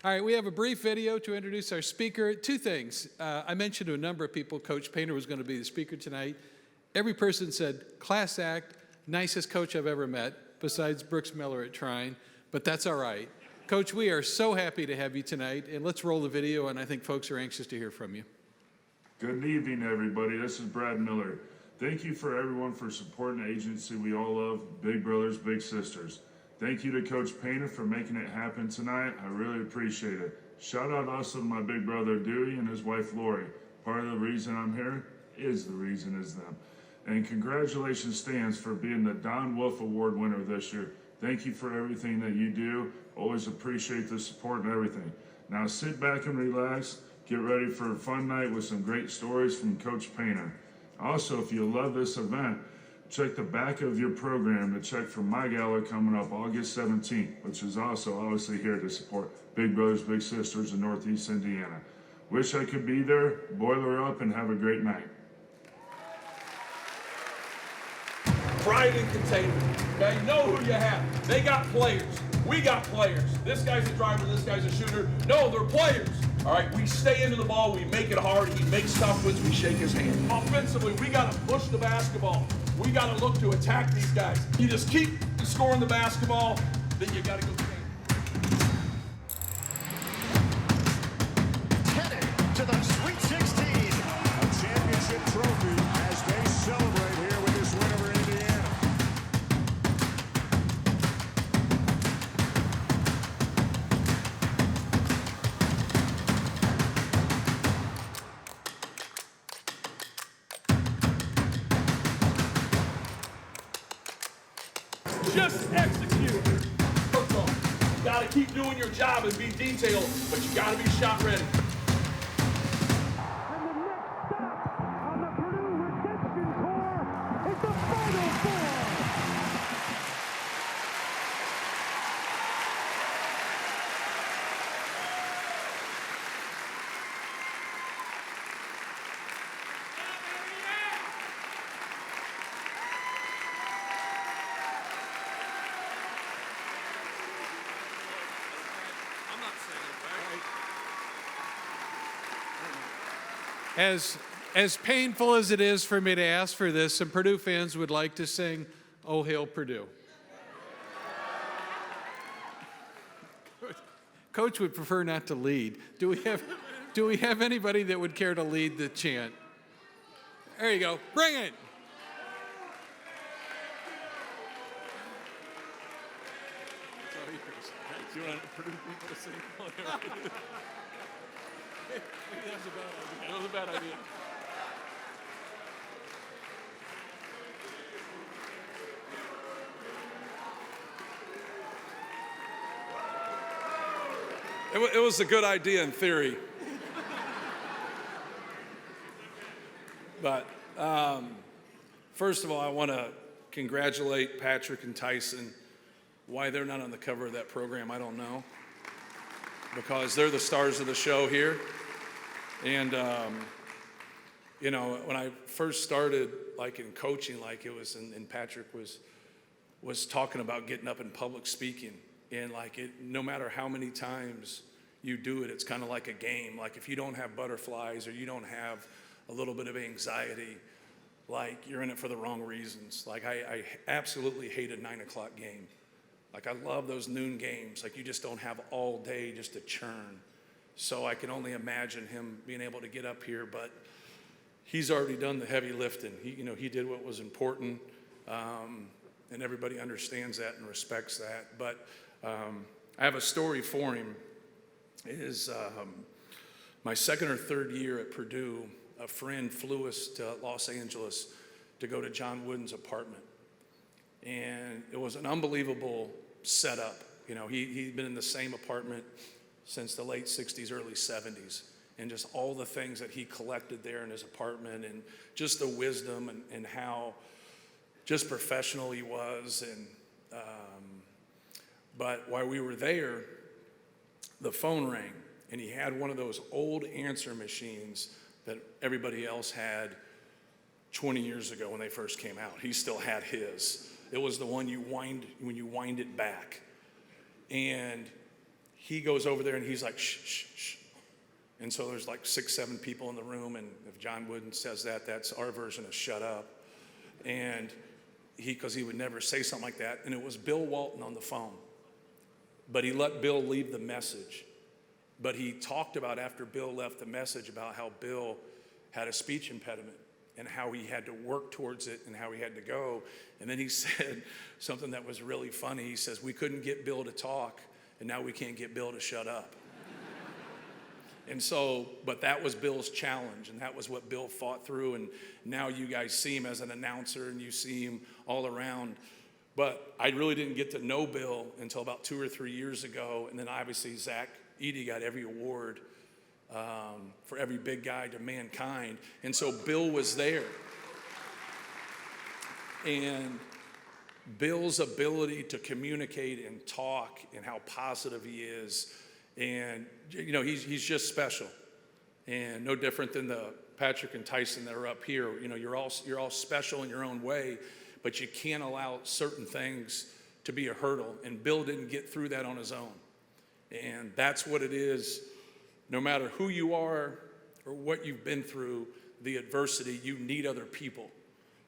All right, we have a brief video to introduce our speaker. Two things. I mentioned to a number of people Coach Painter was going to be the speaker tonight. Every person said, class act, nicest coach I've ever met, besides Brooks Miller at Trine, but that's all right. Coach, we are so happy to have you tonight, and let's roll the video, and I think folks are anxious to hear from you. Good evening, everybody. This is Brad Miller. Thank you for everyone for supporting the agency we all love, Big Brothers, Big Sisters. Thank you to Coach Painter for making it happen tonight. I really appreciate it. Shout out also to my big brother Dewey and his wife Lori. Part of the reason I'm here is the reason is them. And congratulations, Stans, for being the Don Wolf Award winner this year. Thank you for everything that you do. Always appreciate the support and everything. Now sit back and relax. Get ready for a fun night with some great stories from Coach Painter. Also, if you love this event, check the back of your program to check for my gala coming up August 17th, which is also obviously here to support Big Brothers, Big Sisters in Northeast Indiana. Wish I could be there. Boiler up and have a great night. Pride and containment. Okay, know who you have. They got players. We got players. This guy's a driver, this guy's a shooter. No, they're players. All right, we stay into the ball, we make it hard, he makes tough ones, we shake his hand. Offensively, we got to push the basketball. We got to look to attack these guys. You just keep scoring the basketball, then you got to go change. Headed to the Sweet 16. A championship trophy as they celebrate here with this win over Indiana. Just execute. You got to keep doing your job and be detailed, but you got to be shot ready. And the next stop on the Purdue Redemption Corps is the Final Four. As painful as it is for me to ask for this, some Purdue fans would like to sing, "Oh, Hail Purdue." Coach would prefer not to lead. Do we have anybody that would care to lead the chant? There you go. Bring it. Do you want Purdue people to sing? Maybe that's a bad idea. That was a bad idea. It was a good idea in theory. But first of all, I want to congratulate Patrick and Tyson. Why they're not on the cover of that program, I don't know. Because they're the stars of the show here. And, you know, when I first started, like, in coaching, like it was, and Patrick was talking about getting up in public speaking. And, like, no matter how many times you do it, it's kind of like a game. Like, if you don't have butterflies or you don't have a little bit of anxiety, like, you're in it for the wrong reasons. Like, I absolutely hate a 9 o'clock game. Like, I love those noon games. Like, you just don't have all day just to churn. So I can only imagine him being able to get up here, but he's already done the heavy lifting. He did what was important, and everybody understands that and respects that. But I have a story for him. My second or third year at Purdue, a friend flew us to Los Angeles to go to John Wooden's apartment. And it was an unbelievable setup. You know, he'd been in the same apartment since the late 60s, early 70s. And just all the things that he collected there in his apartment and just the wisdom and how just professional he was. And but while we were there, the phone rang. And he had one of those old answer machines that everybody else had 20 years ago when they first came out. He still had his. It was the one when you wind it back. And he goes over there and he's like, shh, shh, shh. And so there's like 6, 7 people in the room, and if John Wooden says that, that's our version of shut up. And because he would never say something like that. And it was Bill Walton on the phone. But he let Bill leave the message. But he talked about, after Bill left the message, about how Bill had a speech impediment and how he had to work towards it and how he had to go. And then he said something that was really funny. He says, we couldn't get Bill to talk, and now we can't get Bill to shut up. And so, but that was Bill's challenge, and that was what Bill fought through. And now you guys see him as an announcer, and you see him all around. But I really didn't get to know Bill until about 2 or 3 years ago. And then obviously Zach Eady got every award for every big guy to mankind. And so Bill was there. And Bill's ability to communicate and talk and how positive he is. And, you know, he's just special. And no different than the Patrick and Tyson that are up here. You know, you're all special in your own way, but you can't allow certain things to be a hurdle. And Bill didn't get through that on his own. And that's what it is. No matter who you are or what you've been through, the adversity, you need other people.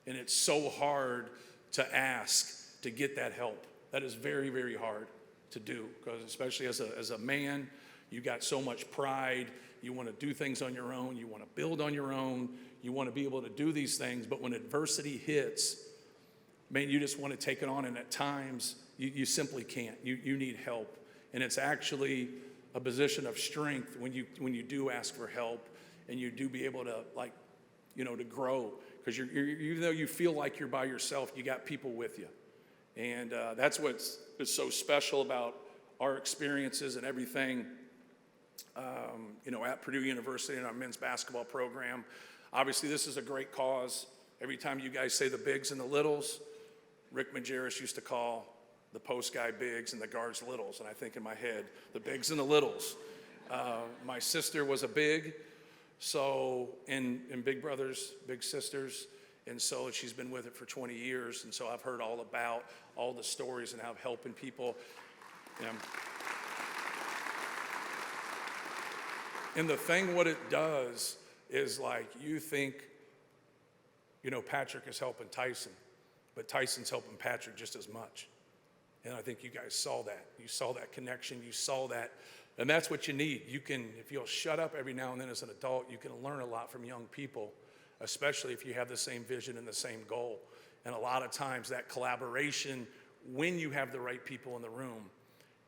And it's so hard to ask to get that help. That is very, very hard to do, because especially as a man, you got so much pride. You want to do things on your own. You want to build on your own. You want to be able to do these things. But when adversity hits, man, you just want to take it on. And at times, you simply can't. You need help. And it's actually a position of strength when you do ask for help, and you do be able to, like, you know, to grow. Because even though you feel like you're by yourself, you got people with you. And that's what's so special about our experiences and everything, you know, at Purdue University and our men's basketball program. Obviously, this is a great cause. Every time you guys say the bigs and the littles, Rick Majerus used to call the post guy bigs and the guards littles. And I think in my head, the bigs and the littles. My sister was a big, so in Big Brothers, Big Sisters. And so she's been with it for 20 years. And so I've heard all about all the stories and how helping people. And the thing, what it does is, like, you think, you know, Patrick is helping Tyson, but Tyson's helping Patrick just as much. And I think you guys saw that. You saw that connection. You saw that. And that's what you need. You can, if you'll shut up every now and then as an adult, you can learn a lot from young people, especially if you have the same vision and the same goal. And a lot of times that collaboration, when you have the right people in the room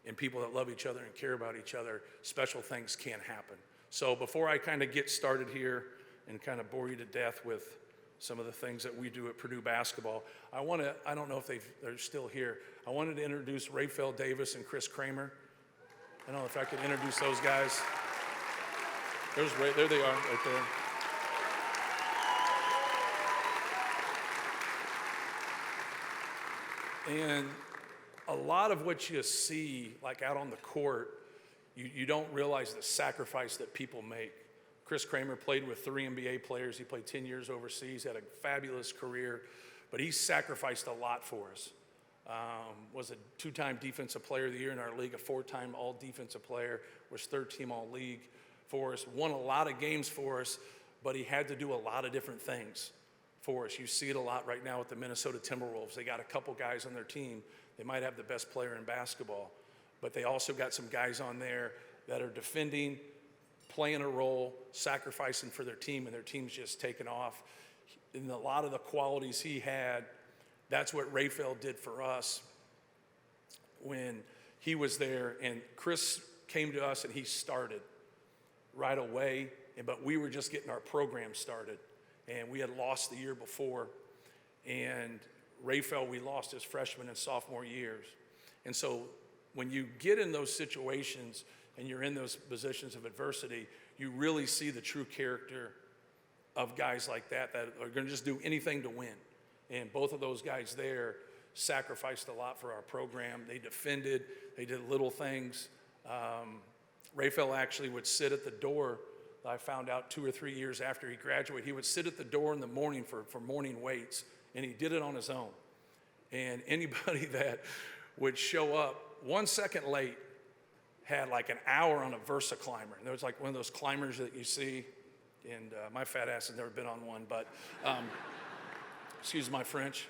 and people that love each other and care about each other, special things can happen. So before I kind of get started here and kind of bore you to death with some of the things that we do at Purdue basketball, I don't know if they're still here. I wanted to introduce Raphael Davis and Chris Kramer. I don't know if I could introduce those guys. There they are right there. And a lot of what you see, like out on the court, you don't realize the sacrifice that people make. Chris Kramer played with 3 NBA players. He played 10 years overseas, had a fabulous career, but he sacrificed a lot for us. Was a 2-time defensive player of the year in our league, a 4-time all defensive player, was 3rd team all league for us, won a lot of games for us, but he had to do a lot of different things for us. You see it a lot right now with the Minnesota Timberwolves. They got a couple guys on their team. They might have the best player in basketball, but they also got some guys on there that are defending, playing a role, sacrificing for their team, and their team's just taking off. And a lot of the qualities he had, that's what Raphael did for us when he was there. And Chris came to us and he started right away, but we were just getting our program started. And we had lost the year before. And Raphael, we lost his freshman and sophomore years. And so when you get in those situations and you're in those positions of adversity, you really see the true character of guys like that are going to just do anything to win. And both of those guys there sacrificed a lot for our program. They defended. They did little things. Raphael actually would sit at the door. I found out 2 or 3 years after he graduated, he would sit at the door in the morning for morning weights, and he did it on his own. And anybody that would show up 1 second late had like an hour on a Versa climber. And there was like one of those climbers that you see, and my fat ass has never been on one, but excuse my French.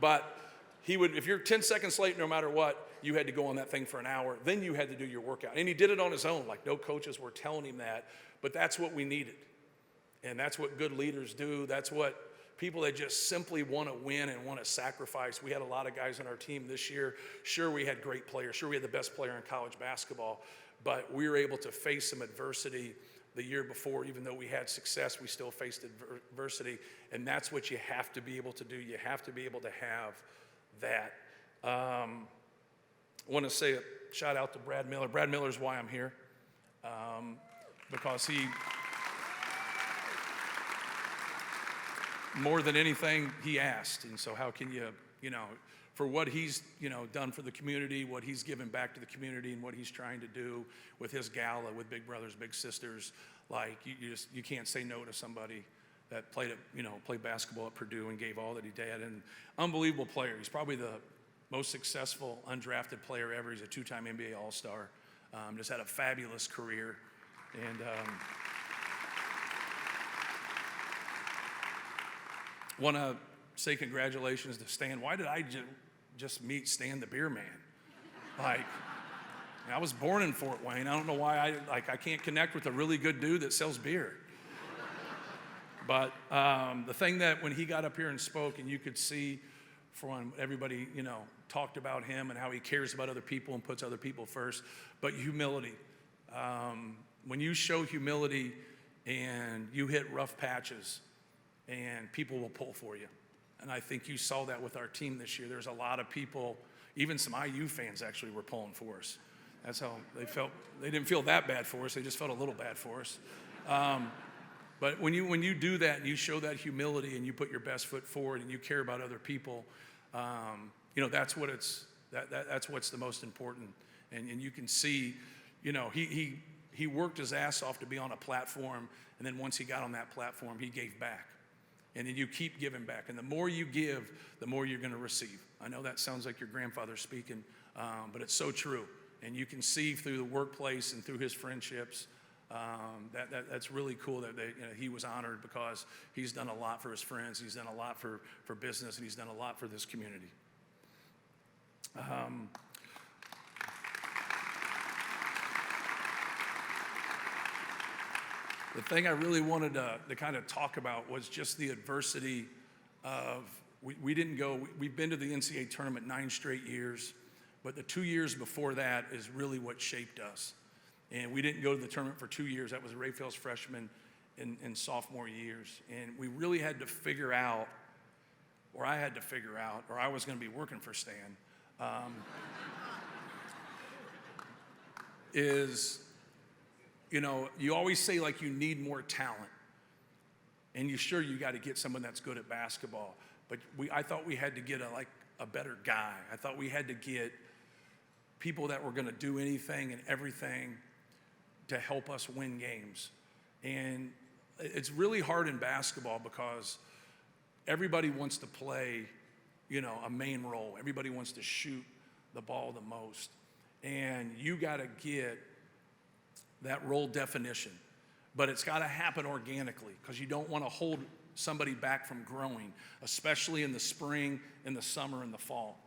But he would, if you're 10 seconds late, no matter what, you had to go on that thing for an hour. Then you had to do your workout. And he did it on his own. Like, no coaches were telling him that. But that's what we needed. And that's what good leaders do. That's what people that just simply want to win and want to sacrifice. We had a lot of guys on our team this year. Sure, we had great players. Sure, we had the best player in college basketball. But we were able to face some adversity the year before. Even though we had success, we still faced adversity. And that's what you have to be able to do. You have to be able to have that. I want to say a shout out to Brad Miller. Brad Miller is why I'm here, because he, more than anything, he asked. And so how can you, for what he's, done for the community, what he's given back to the community, and what he's trying to do with his gala, with Big Brothers, Big Sisters, like you can't say no to somebody that played basketball at Purdue and gave all that he did. And unbelievable player. He's probably the most successful undrafted player ever. He's a two-time NBA All-Star. Just had a fabulous career. And want to say congratulations to Stan. Why did I just meet Stan the Beer Man? Like, I was born in Fort Wayne. I don't know why I can't connect with a really good dude that sells beer. But the thing that when he got up here and spoke, and you could see from everybody, talked about him and how he cares about other people and puts other people first, but humility. When you show humility and you hit rough patches, and people will pull for you. And I think you saw that with our team this year. There's a lot of people, even some IU fans actually were pulling for us. That's how they felt. They didn't feel that bad for us. They just felt a little bad for us. But when you do that and you show that humility and you put your best foot forward and you care about other people, that's what's the most important. And you can see, he worked his ass off to be on a platform, and then once he got on that platform, he gave back. And then you keep giving back. And the more you give, the more you're going to receive. I know that sounds like your grandfather speaking, but it's so true. And you can see through the workplace and through his friendships, that's really cool that he was honored, because he's done a lot for his friends. He's done a lot for business, and he's done a lot for this community. The thing I really wanted to kind of talk about was just the adversity of, we didn't go, we've been to the NCAA tournament 9 straight years, but the 2 years before that is really what shaped us. And we didn't go to the tournament for 2 years. That was Raphael's freshman and sophomore years. And we really had to figure out, or I had to figure out, or I was going to be working for Stan, you always say like you need more talent. And you got to get someone that's good at basketball. But I thought we had to get a better guy. I thought we had to get people that were going to do anything and everything to help us win games. And it's really hard in basketball because everybody wants to play, a main role. Everybody wants to shoot the ball the most. And you got to get that role definition. But it's got to happen organically, because you don't want to hold somebody back from growing, especially in the spring, in the summer, and the fall.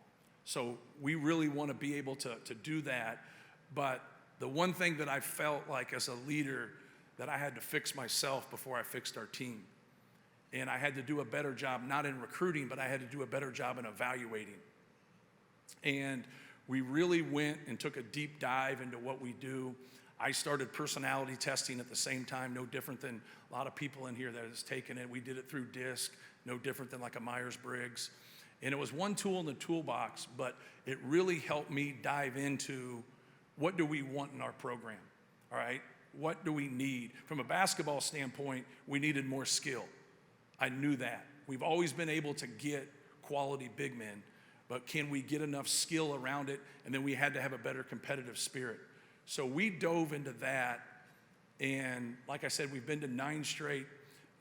So we really want to be able to do that. But the one thing that I felt like as a leader that I had to fix myself before I fixed our team. And I had to do a better job, not in recruiting, but I had to do a better job in evaluating. And we really went and took a deep dive into what we do. I started personality testing at the same time, no different than a lot of people in here that has taken it. We did it through DISC, no different than like a Myers-Briggs. And it was one tool in the toolbox, but it really helped me dive into what do we want in our program, all right? What do we need? From a basketball standpoint, we needed more skill. I knew that. We've always been able to get quality big men, but can we get enough skill around it? And then we had to have a better competitive spirit. So we dove into that, and like I said, we've been to 9 straight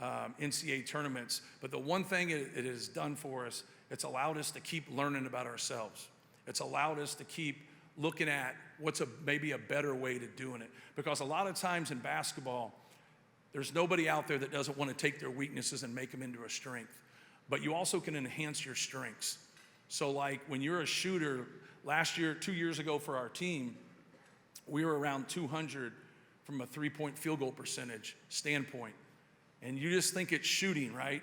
NCAA tournaments, but the one thing it has done for us, it's allowed us to keep learning about ourselves. It's allowed us to keep looking at what's maybe a better way to doing it. Because a lot of times in basketball, there's nobody out there that doesn't want to take their weaknesses and make them into a strength. But you also can enhance your strengths. So like when you're a shooter, last year, 2 years ago for our team, we were around 200 from a three-point field goal percentage standpoint. And you just think it's shooting, right?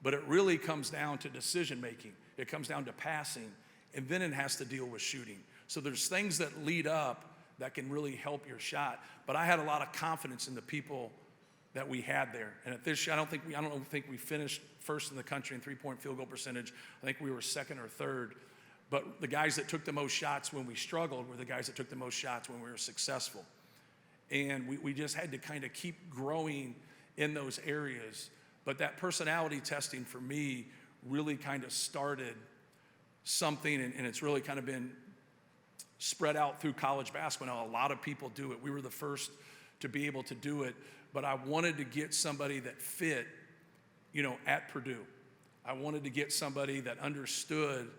But it really comes down to decision making. It comes down to passing, and then it has to deal with shooting. So there's things that lead up that can really help your shot. But I had a lot of confidence in the people that we had there. And at this, I don't think we finished first in the country in three-point field goal percentage. I think we were second or third. But the guys that took the most shots when we struggled were the guys that took the most shots when we were successful. And we just had to kind of keep growing in those areas. But that personality testing for me really kind of started something, and it's really kind of been spread out through college basketball. Now, a lot of people do it. We were the first to be able to do it, but I wanted to get somebody that fit, at Purdue. I wanted to get somebody that understood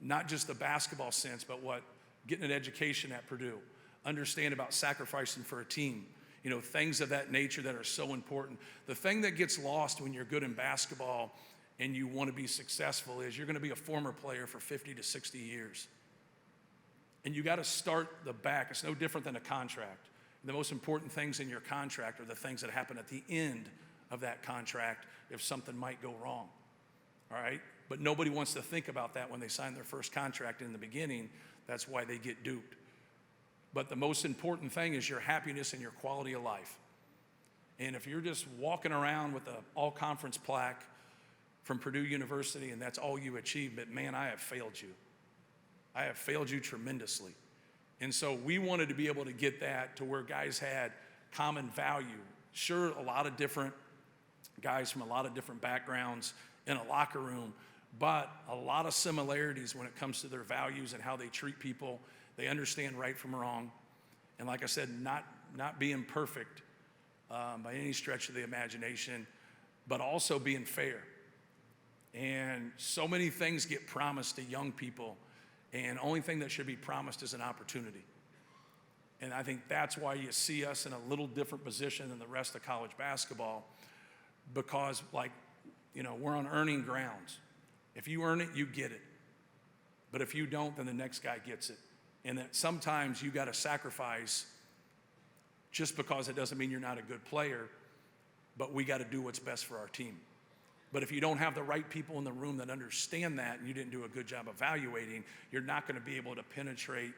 not just the basketball sense, but getting an education at Purdue, understand about sacrificing for a team, things of that nature that are so important. The thing that gets lost when you're good in basketball and you want to be successful is you're going to be a former player for 50 to 60 years. And you got to start the back. It's no different than a contract. The most important things in your contract are the things that happen at the end of that contract if something might go wrong. All right? But nobody wants to think about that when they sign their first contract in the beginning. That's why they get duped. But the most important thing is your happiness and your quality of life. And if you're just walking around with an all-conference plaque from Purdue University and that's all you achieve, but man, I have failed you. I have failed you tremendously. And so we wanted to be able to get that to where guys had common value. Sure, a lot of different guys from a lot of different backgrounds in a locker room, but a lot of similarities when it comes to their values and how they treat people. They understand right from wrong. And like I said, not being perfect by any stretch of the imagination, but also being fair. And so many things get promised to young people, and the only thing that should be promised is an opportunity. And I think that's why you see us in a little different position than the rest of college basketball, because we're on earning grounds. If you earn it, you get it. But if you don't, then the next guy gets it. And that sometimes you got to sacrifice just because it doesn't mean you're not a good player, but we got to do what's best for our team. But if you don't have the right people in the room that understand that and you didn't do a good job evaluating, you're not going to be able to penetrate,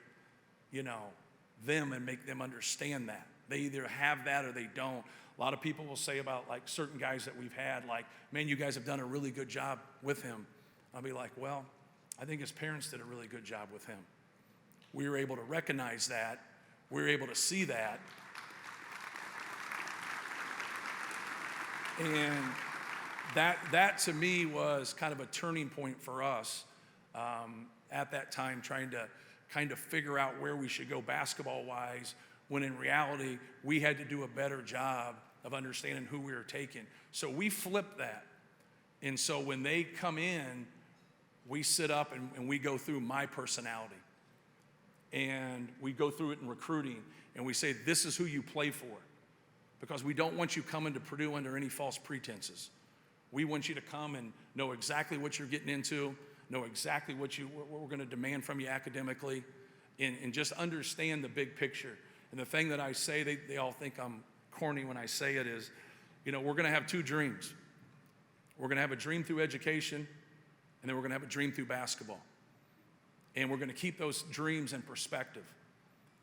them and make them understand that. They either have that or they don't. A lot of people will say about certain guys that we've had, man, you guys have done a really good job with him. I'll be like, well, I think his parents did a really good job with him. We were able to recognize that. We were able to see that. And that to me was kind of a turning point for us at that time, trying to kind of figure out where we should go basketball-wise, when in reality, we had to do a better job of understanding who we were taking. So we flipped that. And so when they come in, we sit up and we go through my personality. And we go through it in recruiting, and we say, this is who you play for. Because we don't want you coming to Purdue under any false pretenses. We want you to come and know exactly what you're getting into, know exactly what we're going to demand from you academically, and just understand the big picture. And the thing that I say, they all think I'm corny when I say it, is, we're going to have two dreams. We're going to have a dream through education, and then we're going to have a dream through basketball. And we're going to keep those dreams in perspective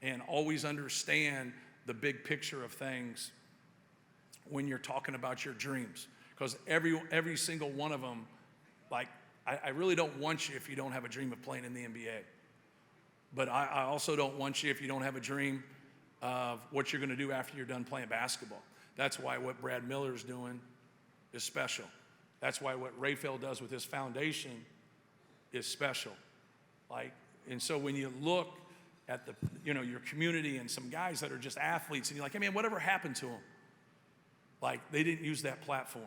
and always understand the big picture of things when you're talking about your dreams. Because every single one of them, I really don't want you if you don't have a dream of playing in the NBA. But I also don't want you if you don't have a dream of what you're going to do after you're done playing basketball. That's why what Brad Miller's doing is special. That's why what Raphael does with his foundation is special. And so when you look at your community and some guys that are just athletes, and you're like, hey man, whatever happened to them? They didn't use that platform.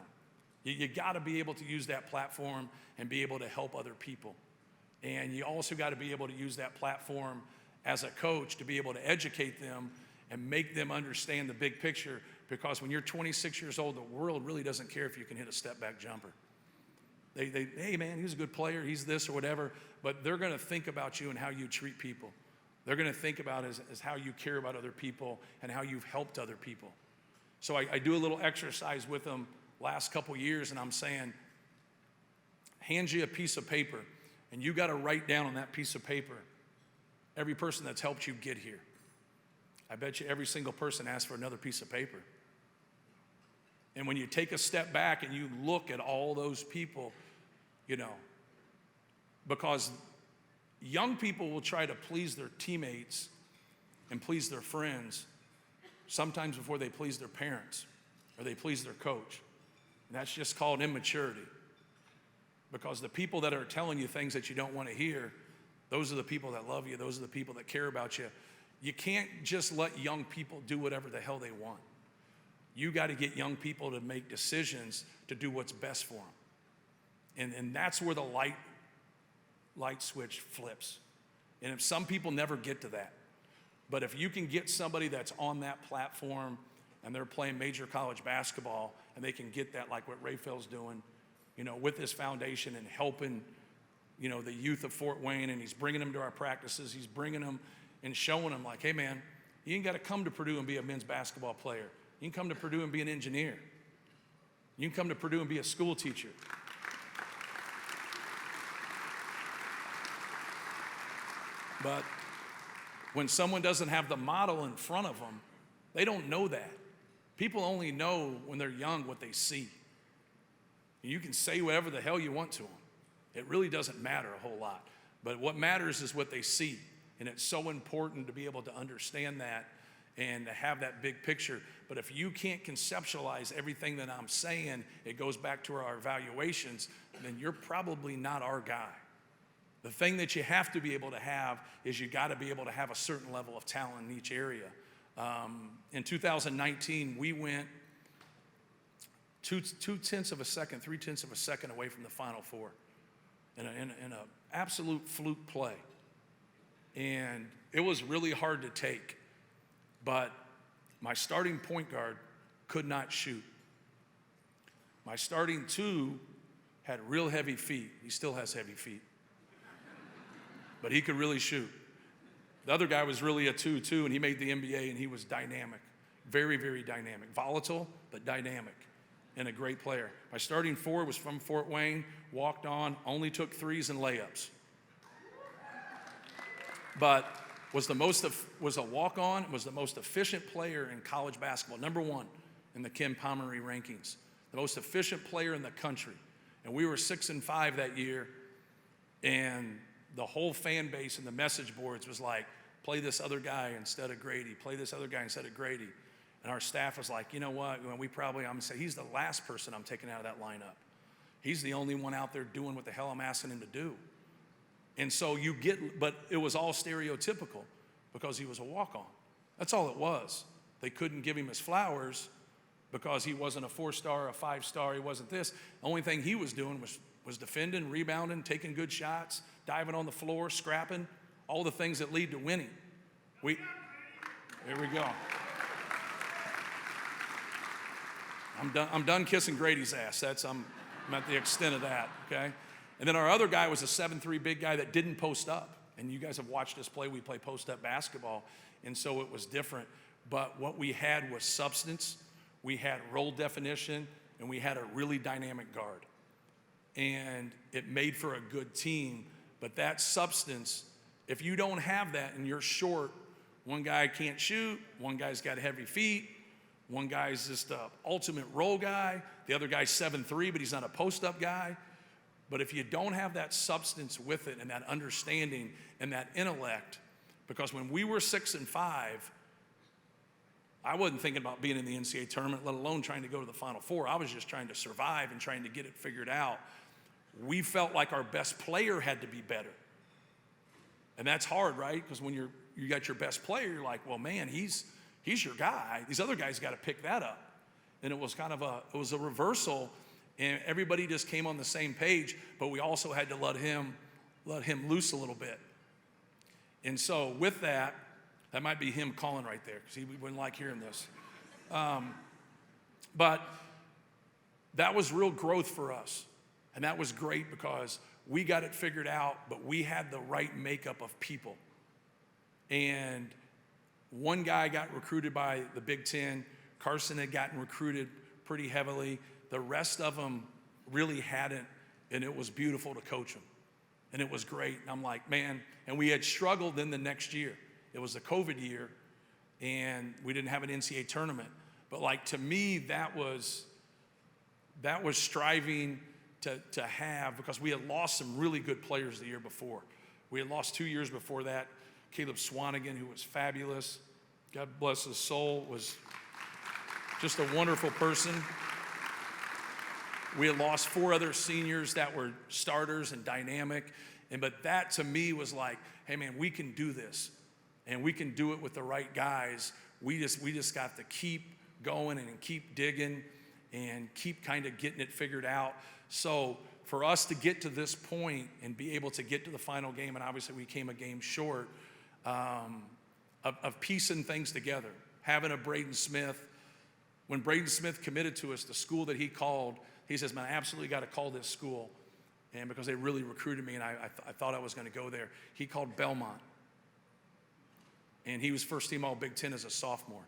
You got to be able to use that platform and be able to help other people. And you also got to be able to use that platform as a coach to be able to educate them and make them understand the big picture, because when you're 26 years old, the world really doesn't care if you can hit a step back jumper. Hey man, he's a good player, he's this or whatever, but they're gonna think about you and how you treat people. They're gonna think about as how you care about other people and how you've helped other people. So I do a little exercise with them last couple years, and I'm saying, hand you a piece of paper, and you gotta write down on that piece of paper every person that's helped you get here. I bet you every single person asks for another piece of paper. And when you take a step back and you look at all those people, you know, because young people will try to please their teammates and please their friends sometimes before they please their parents or they please their coach. And that's just called immaturity. Because the people that are telling you things that you don't want to hear, those are the people that love you, those are the people that care about you. You can't just let young people do whatever the hell they want. You got to get young people to make decisions to do what's best for them. And that's where the light switch flips. And if some people never get to that, but if you can get somebody that's on that platform and they're playing major college basketball and they can get that, like what Raphael's doing, you know, with this foundation and helping, you know, the youth of Fort Wayne, and he's bringing them to our practices, he's bringing them and showing them like, hey man, you ain't got to come to Purdue and be a men's basketball player. You can come to Purdue and be an engineer. You can come to Purdue and be a school teacher. But when someone doesn't have the model in front of them, they don't know that. People only know when they're young what they see. You can say whatever the hell you want to them. It really doesn't matter a whole lot. But what matters is what they see. And it's so important to be able to understand that and to have that big picture. But if you can't conceptualize everything that I'm saying, it goes back to our evaluations, then you're probably not our guy. The thing that you have to be able to have is you got to be able to have a certain level of talent in each area. In 2019, we went 0.2 of a second, 0.3 of a second away from the Final Four in an absolute fluke play. And it was really hard to take. But my starting point guard could not shoot. My starting two had real heavy feet. He still has heavy feet. But he could really shoot. The other guy was really a 2-2, and he made the NBA, and he was dynamic. Very, very dynamic. Volatile, but dynamic. And a great player. My starting four was from Fort Wayne, walked on, only took threes and layups. But was a walk-on, was the most efficient player in college basketball, #1 in the Ken Pomeroy rankings, the most efficient player in the country. And we were 6-5 that year, and the whole fan base and the message boards was like, play this other guy instead of Grady, play this other guy instead of Grady. And our staff was like, you know what, I'm gonna say, he's the last person I'm taking out of that lineup. He's the only one out there doing what the hell I'm asking him to do. And so but it was all stereotypical because he was a walk-on. That's all it was. They couldn't give him his flowers because he wasn't a 4-star, a 5-star, he wasn't this. The only thing he was doing was defending, rebounding, taking good shots, diving on the floor, scrapping, all the things that lead to winning. Here we go. I'm done kissing Grady's ass. I'm at the extent of that, okay? And then our other guy was a 7'3" big guy that didn't post up. And you guys have watched us play. We play post-up basketball, and so it was different. But what we had was substance, we had role definition, and we had a really dynamic guard. And it made for a good team. But that substance, if you don't have that and you're short, one guy can't shoot, one guy's got heavy feet, one guy's just an ultimate role guy, the other guy's 7'3", but he's not a post-up guy. But if you don't have that substance with it and that understanding and that intellect, because when we were 6-5, I wasn't thinking about being in the NCAA tournament, let alone trying to go to the Final Four. I was just trying to survive and trying to get it figured out. We felt like our best player had to be better. And that's hard, right? Because when you got your best player, you're like, well, man, he's your guy. These other guys got to pick that up. And it was a reversal. And everybody just came on the same page, but we also had to let him loose a little bit. And so with that might be him calling right there because he wouldn't like hearing this. But that was real growth for us. And that was great because we got it figured out, but we had the right makeup of people. And one guy got recruited by the Big Ten. Carson had gotten recruited pretty heavily. The rest of them really hadn't, and it was beautiful to coach them. And it was great. And I'm like, man, and we had struggled in the next year. It was the COVID year, and we didn't have an NCAA tournament. But like, to me, that was striving to have, because we had lost some really good players the year before. We had lost 2 years before that. Caleb Swanigan, who was fabulous. God bless his soul, was just a wonderful person. We had lost 4 other seniors that were starters and dynamic. But that to me was like, hey man, we can do this. And we can do it with the right guys. We just got to keep going and keep digging and keep kind of getting it figured out. So for us to get to this point and be able to get to the final game, and obviously we came a game short, of piecing things together, having a Braden Smith. When Braden Smith committed to us, the school that he called, he says, man, I absolutely got to call this school. And because they really recruited me and I thought I was going to go there, he called Belmont. And he was first team all Big Ten as a sophomore.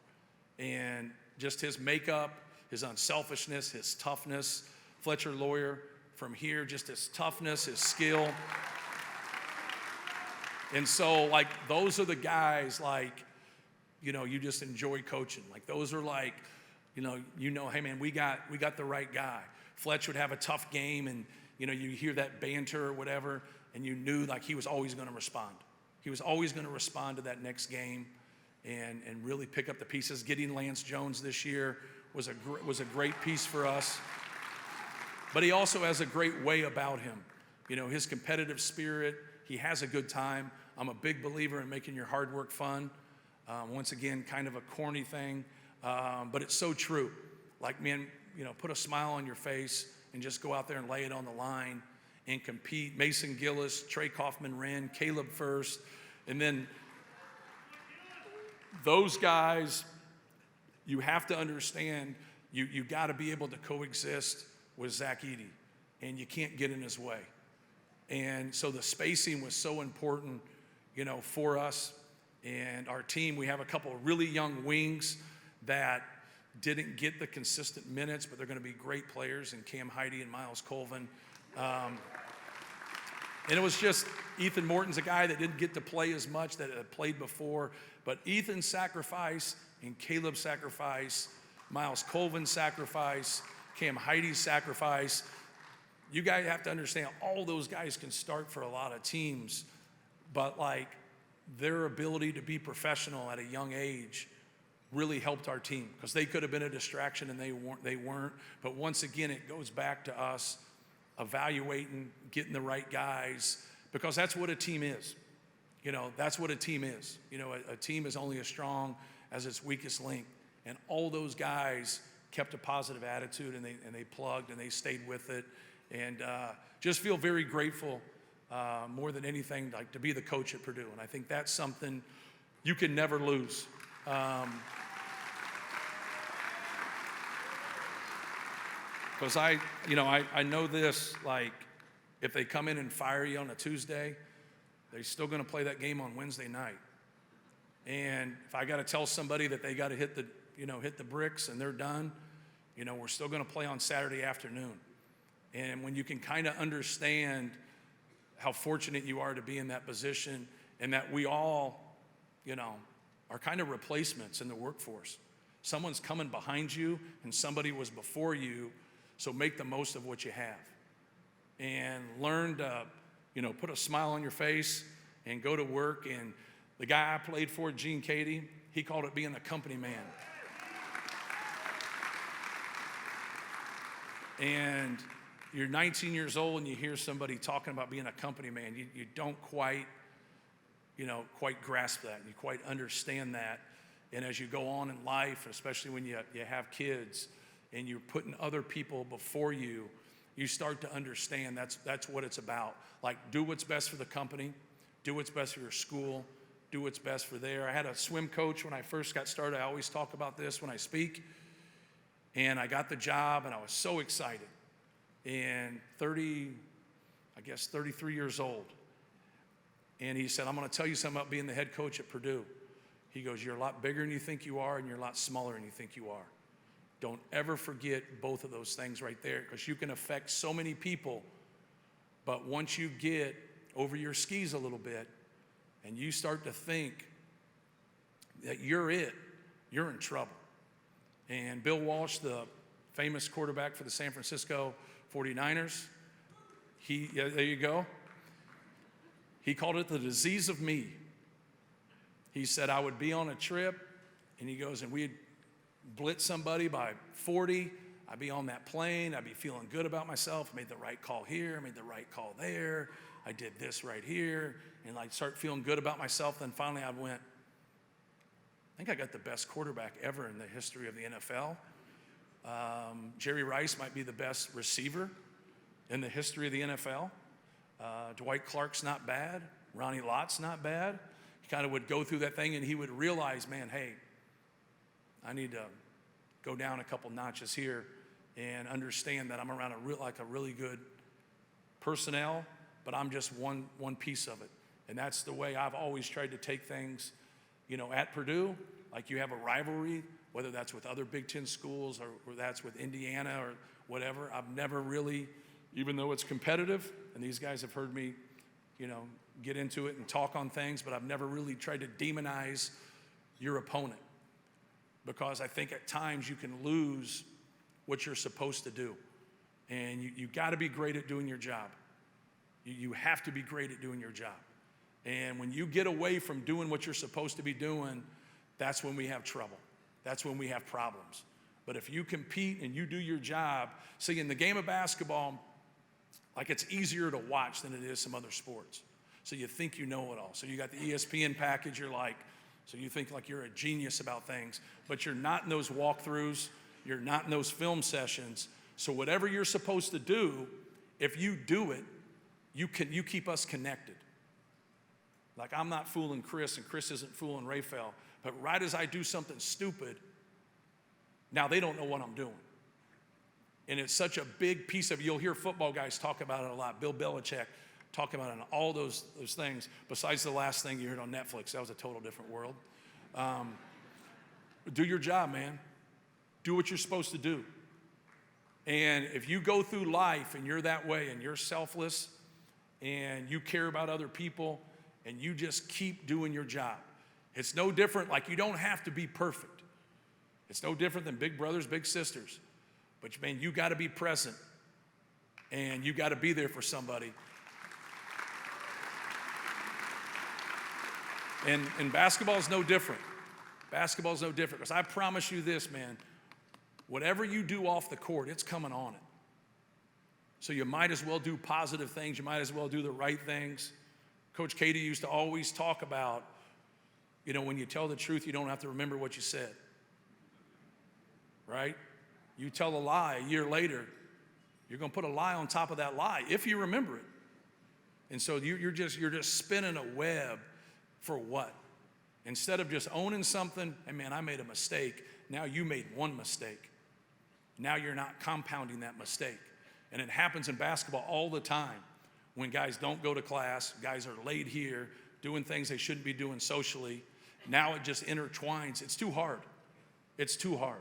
And just his makeup, his unselfishness, his toughness. Fletcher Lawyer from here, just his toughness, his skill. And so, like, those are the guys, like, you just enjoy coaching. Like, those are like, hey man, we got the right guy. Fletch would have a tough game, and you hear that banter or whatever, and you knew like he was always going to respond. He was always going to respond to that next game, and really pick up the pieces. Getting Lance Jones this year was a great piece for us. But he also has a great way about him. His competitive spirit. He has a good time. I'm a big believer in making your hard work fun. Once again, kind of a corny thing, but it's so true. Like, man, put a smile on your face and just go out there and lay it on the line and compete. Mason Gillis, Trey Kaufman-Wren, Caleb First, and then those guys, you have to understand, you got to be able to coexist with Zach Edey, and you can't get in his way. And so the spacing was so important, for us and our team. We have a couple of really young wings that didn't get the consistent minutes, but they're going to be great players in Cam Heide and Miles Colvin. And it was just, Ethan Morton's a guy that didn't get to play as much, that had played before, but Ethan's sacrifice and Caleb's sacrifice, Miles Colvin's sacrifice, Cam Heide's sacrifice. You guys have to understand, all those guys can start for a lot of teams, but like, their ability to be professional at a young age really helped our team, because they could have been a distraction and they weren't. But once again, it goes back to us evaluating, getting the right guys, because that's what a team is. That's what a team is. A team is only as strong as its weakest link. And all those guys kept a positive attitude, and they plugged and they stayed with it. And just feel very grateful, more than anything, like, to be the coach at Purdue. And I think that's something you can never lose. Because I know this, like, if they come in and fire you on a Tuesday, they're still going to play that game on Wednesday night. And if I got to tell somebody that they got to hit the bricks and they're done, we're still going to play on Saturday afternoon. And when you can kind of understand how fortunate you are to be in that position, and that we all, are kind of replacements in the workforce. Someone's coming behind you and somebody was before you, so make the most of what you have. And learn to, put a smile on your face and go to work. And the guy I played for, Gene Cady, he called it being a company man. And you're 19 years old and you hear somebody talking about being a company man, you don't quite grasp that. You quite understand that. And as you go on in life, especially when you have kids and you're putting other people before you, you start to understand that's what it's about. Like, do what's best for the company, do what's best for your school, do what's best for there. I had a swim coach when I first got started. I always talk about this when I speak. And I got the job, and I was so excited. And 33 years old. And he said, I'm going to tell you something about being the head coach at Purdue. He goes, you're a lot bigger than you think you are, and you're a lot smaller than you think you are. Don't ever forget both of those things right there, because you can affect so many people. But once you get over your skis a little bit, and you start to think that you're it, you're in trouble. And Bill Walsh, the famous quarterback for the San Francisco 49ers, there you go. He called it the disease of me. He said I would be on a trip, and he goes, and we'd blitz somebody by 40. I'd be on that plane. I'd be feeling good about myself. I made the right call here. I made the right call there. I did this right here. And like start feeling good about myself. Then finally I went, I think I got the best quarterback ever in the history of the NFL. Jerry Rice might be the best receiver in the history of the NFL. Dwight Clark's not bad. Ronnie Lott's not bad. He kind of would go through that thing, and he would realize, man, hey, I need to go down a couple notches here and understand that I'm around a really good personnel, but I'm just one piece of it. And that's the way I've always tried to take things, at Purdue. Like you have a rivalry, whether that's with other Big Ten schools or that's with Indiana or whatever. I've never really, even though it's competitive, and these guys have heard me, get into it and talk on things, but I've never really tried to demonize your opponent, because I think at times you can lose what you're supposed to do. And you got to be great at doing your job. You have to be great at doing your job. And when you get away from doing what you're supposed to be doing, that's when we have trouble. That's when we have problems. But if you compete and you do your job, see, in the game of basketball, like it's easier to watch than it is some other sports. So you think you know it all. So you got the ESPN package, so you think like you're a genius about things, but you're not in those walkthroughs, you're not in those film sessions. So whatever you're supposed to do, if you do it, you keep us connected. Like I'm not fooling Chris, and Chris isn't fooling Raphael, but right as I do something stupid, now they don't know what I'm doing. And it's such a big piece of, you'll hear football guys talk about it a lot. Bill Belichick talking about it, and all those things, besides the last thing you heard on Netflix. That was a total different world. Do your job, man. Do what you're supposed to do. And if you go through life and you're that way and you're selfless and you care about other people and you just keep doing your job, it's no different. Like you don't have to be perfect. It's no different than big brothers, big sisters. But man, you got to be present and you got to be there for somebody. And basketball is no different. Basketball is no different, because I promise you this, man, whatever you do off the court, it's coming on it. So you might as well do positive things. You might as well do the right things. Coach Katie used to always talk about, when you tell the truth, you don't have to remember what you said. Right? You tell a lie a year later, you're going to put a lie on top of that lie if you remember it. And so you're just spinning a web for what? Instead of just owning something, and man, I made a mistake. Now you made one mistake. Now you're not compounding that mistake. And it happens in basketball all the time. When guys don't go to class, guys are late here, doing things they shouldn't be doing socially. Now it just intertwines. It's too hard. It's too hard.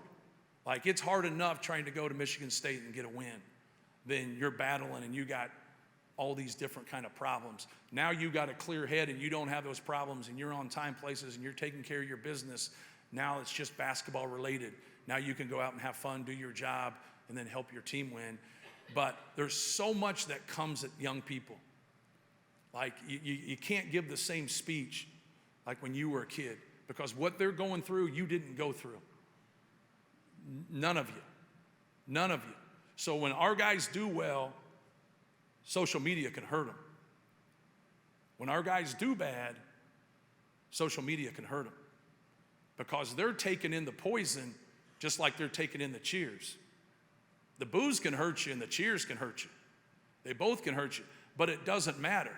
Like it's hard enough trying to go to Michigan State and get a win. Then you're battling and you got all these different kind of problems. Now you got a clear head and you don't have those problems and you're on time places and you're taking care of your business. Now it's just basketball related. Now you can go out and have fun, do your job, and then help your team win. But there's so much that comes at young people. Like you can't give the same speech like when you were a kid, because what they're going through, you didn't go through. None of you. None of you. So when our guys do well, social media can hurt them. When our guys do bad, social media can hurt them, because they're taking in the poison just like they're taking in the cheers. The booze can hurt you and the cheers can hurt you. They both can hurt you, but it doesn't matter.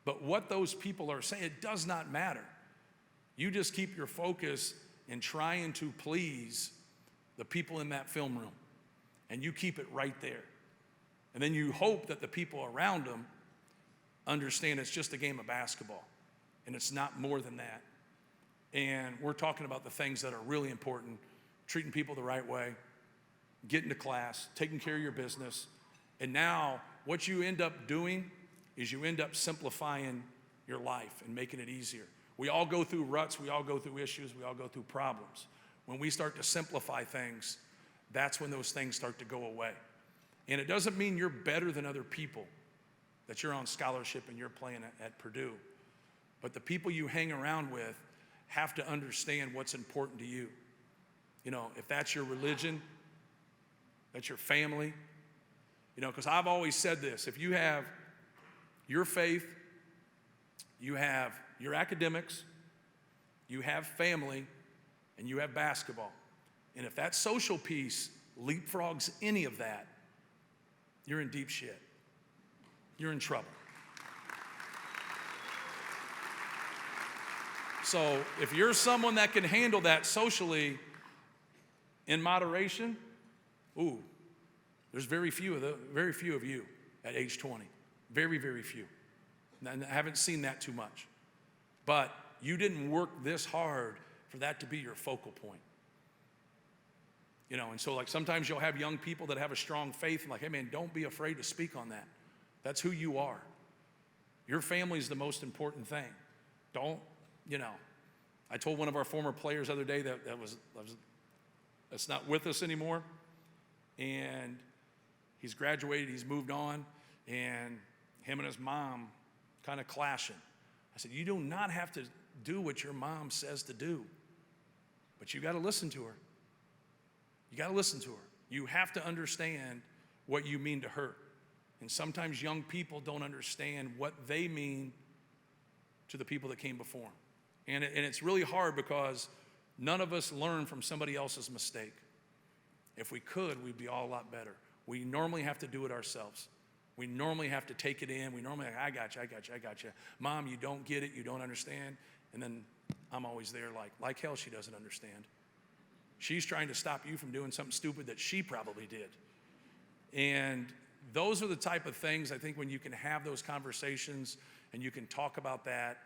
But what those people are saying, it does not matter. You just keep your focus in trying to please the people in that film room. And you keep it right there. And then you hope that the people around them understand it's just a game of basketball. And it's not more than that. And we're talking about the things that are really important, treating people the right way, getting to class, taking care of your business. And now what you end up doing is you end up simplifying your life and making it easier. We all go through ruts, we all go through issues, we all go through problems. When we start to simplify things, that's when those things start to go away. And it doesn't mean you're better than other people, that you're on scholarship and you're playing at Purdue. But the people you hang around with have to understand what's important to you. You know, if that's your religion, that's your family. You know, because I've always said this, if you have your faith, you have your academics, you have family, and you have basketball. And if that social piece leapfrogs any of that, you're in deep shit. You're in trouble. So if you're someone that can handle that socially in moderation, there's very few of you at age 20. Very, very few. And I haven't seen that too much. But you didn't work this hard for that to be your focal point. You know, and so like sometimes you'll have young people that have a strong faith and like, hey man, don't be afraid to speak on that. That's who you are. Your family is the most important thing. Don't, you know. I told one of our former players the other day that's not with us anymore. And he's graduated, he's moved on, and him and his mom kind of clashing. I said, you do not have to do what your mom says to do, but you got to listen to her. You got to listen to her. You have to understand what you mean to her. And sometimes young people don't understand what they mean to the people that came before them. And it's really hard because none of us learn from somebody else's mistake. If we could, we'd be all a lot better. We normally have to do it ourselves. We normally have to take it in. We normally, I got you. Mom, you don't get it, you don't understand. And then I'm always there like hell she doesn't understand. She's trying to stop you from doing something stupid that she probably did. And those are the type of things, I think, when you can have those conversations and you can talk about that,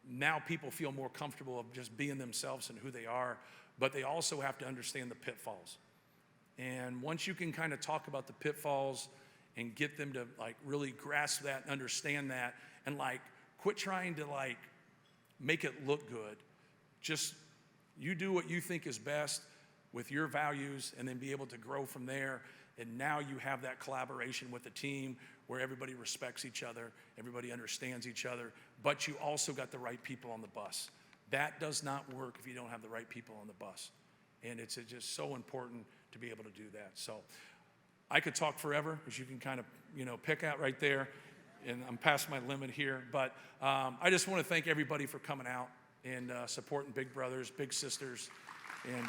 now people feel more comfortable of just being themselves and who they are, but they also have to understand the pitfalls. And once you can kind of talk about the pitfalls and get them to like really grasp that and understand that and like quit trying to like make it look good. Just you do what you think is best with your values and then be able to grow from there. And now you have that collaboration with the team where everybody respects each other, everybody understands each other, but you also got the right people on the bus. That does not work if you don't have the right people on the bus. And it's just so important to be able to do that. So I could talk forever, as you can kind of, pick out right there. And I'm past my limit here. But I just want to thank everybody for coming out and supporting big brothers, big sisters. And